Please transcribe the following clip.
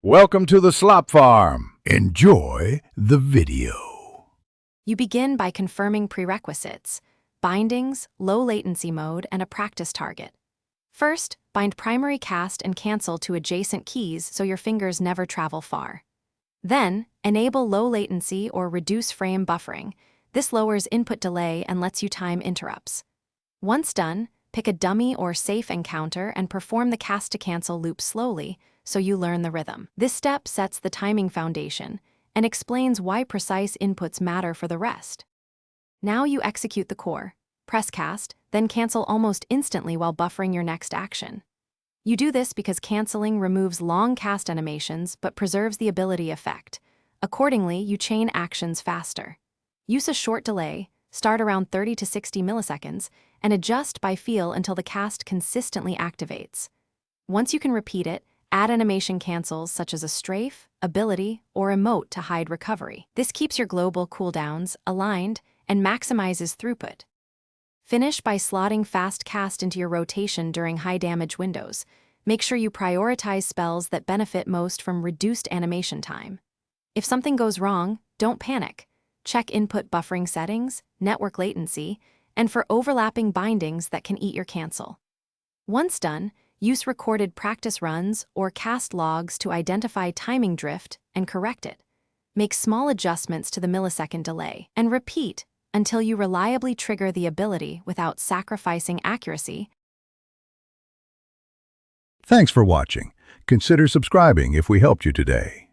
Welcome to the Slop Farm. Enjoy the video. You begin by confirming prerequisites: bindings, low latency mode, and a practice target. First, bind primary cast and cancel to adjacent keys so your fingers never travel far. Then, enable low latency or reduce frame buffering. This lowers input delay and lets you time interrupts. Once done, pick a dummy or safe encounter and perform the cast to cancel loop slowly so you learn the rhythm. This step sets the timing foundation and explains why precise inputs matter for the rest. Now you execute the core, press cast, then cancel almost instantly while buffering your next action. You do this because canceling removes long cast animations but preserves the ability effect. Accordingly, you chain actions faster. Use a short delay, start around 30 to 60 milliseconds, and adjust by feel until the cast consistently activates. Once you can repeat it, add animation cancels such as a strafe, ability, or emote to hide recovery. This keeps your global cooldowns aligned and maximizes throughput. Finish by slotting fast cast into your rotation during high-damage windows. Make sure you prioritize spells that benefit most from reduced animation time. If something goes wrong, don't panic. Check input buffering settings, network latency, and for overlapping bindings that can eat your cancel. Once done, use recorded practice runs or cast logs to identify timing drift and correct it. Make small adjustments to the millisecond delay, and repeat until you reliably trigger the ability without sacrificing accuracy. Thanks for watching. Consider subscribing if we helped you today.